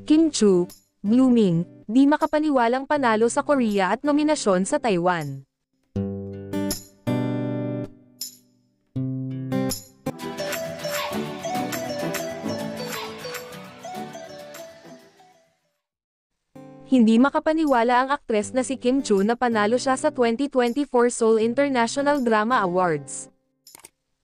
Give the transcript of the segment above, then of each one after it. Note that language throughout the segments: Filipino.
Kim Chu, blooming, di makapaniwalang panalo sa Korea at nominasyon sa Taiwan. Hindi makapaniwala ang aktres na si Kim Chu na panalo siya sa 2024 Seoul International Drama Awards.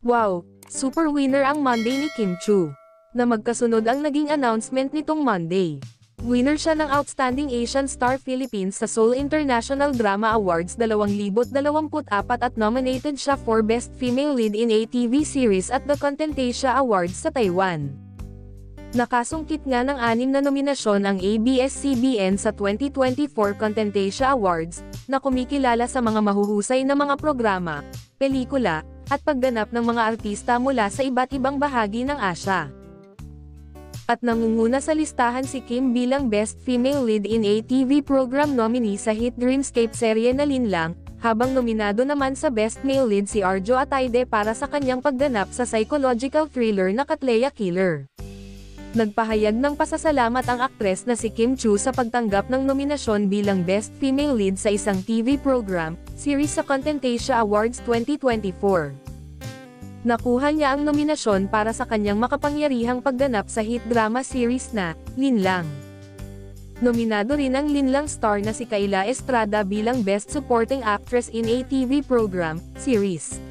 Wow, super winner ang Monday ni Kim Chu, na magkasunod ang naging announcement nitong Monday. Winner siya ng Outstanding Asian Star Philippines sa Seoul International Drama Awards 2024 at nominated siya for Best Female Lead in a TV Series at the Contentation Awards sa Taiwan. Nakasungkit nga ng 6 na nominasyon ang ABS-CBN sa 2024 Contentation Awards, na kumikilala sa mga mahuhusay na mga programa, pelikula, at pagganap ng mga artista mula sa iba't ibang bahagi ng Asya. At nangunguna sa listahan si Kim bilang Best Female Lead in a TV Program nominee sa hit Dreamscape serye na Linlang, habang nominado naman sa Best Male Lead si Arjo Ataide para sa kanyang pagganap sa psychological thriller na Katleya Killer. Nagpahayag ng pasasalamat ang aktres na si Kim Chu sa pagtanggap ng nominasyon bilang Best Female Lead sa isang TV program, series sa Contentation Awards 2024. Nakuha niya ang nominasyon para sa kanyang makapangyarihang pagganap sa hit drama series na Linlang. Nominado rin ang Linlang star na si Kayla Estrada bilang Best Supporting Actress in a TV Program, Series.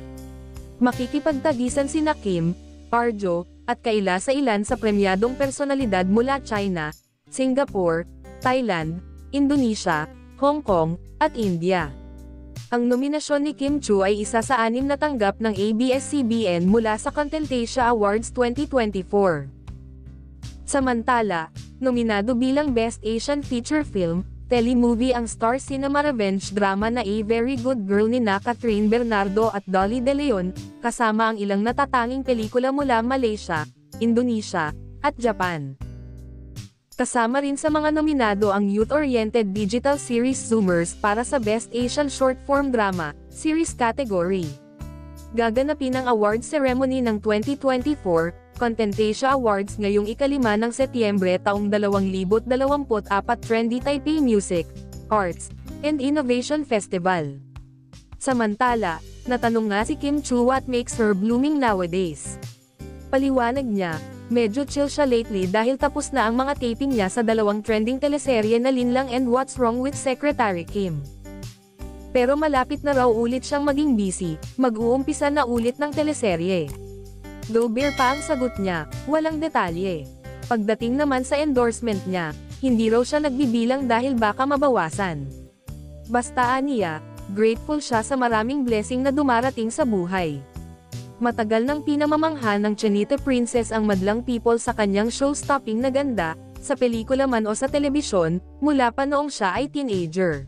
Makikipagtagisan sina Kim, Arjo, at Kayla sa ilan sa premyadong personalidad mula China, Singapore, Thailand, Indonesia, Hong Kong, at India. Ang nominasyon ni Kim Chu ay isa sa 6 na tanggap ng ABS-CBN mula sa Contentation Awards 2024. Samantala, nominado bilang Best Asian Feature Film, telemovie ang Star Cinema revenge drama na A Very Good Girl ni Catherine Bernardo at Dolly De Leon, kasama ang ilang natatanging pelikula mula Malaysia, Indonesia, at Japan. Kasama rin sa mga nominado ang youth-oriented digital series Zoomers para sa Best Asian Short Form Drama Series category. Gaganapin ang award ceremony ng 2024 Contentation Awards ngayong 5 ng Setyembre taong 2024 Trendy Taipei Music, Arts, and Innovation Festival. Samantala, natanong nga si Kim Chu what makes her blooming nowadays. Paliwanag niya, medyo chill siya lately dahil tapos na ang mga taping niya sa 2 trending teleserye na Linlang and What's Wrong with Secretary Kim. Pero malapit na raw ulit siyang maging busy, mag-uumpisa na ulit ng teleserye. Though bare pa ang sagot niya, walang detalye. Pagdating naman sa endorsement niya, hindi raw siya nagbibilang dahil baka mabawasan. Basta aniya, grateful siya sa maraming blessing na dumarating sa buhay. Matagal nang pinamamangha ng Chinita Princess ang madlang people sa kanyang show-stopping na ganda, sa pelikula man o sa telebisyon, mula pa noong siya ay teenager.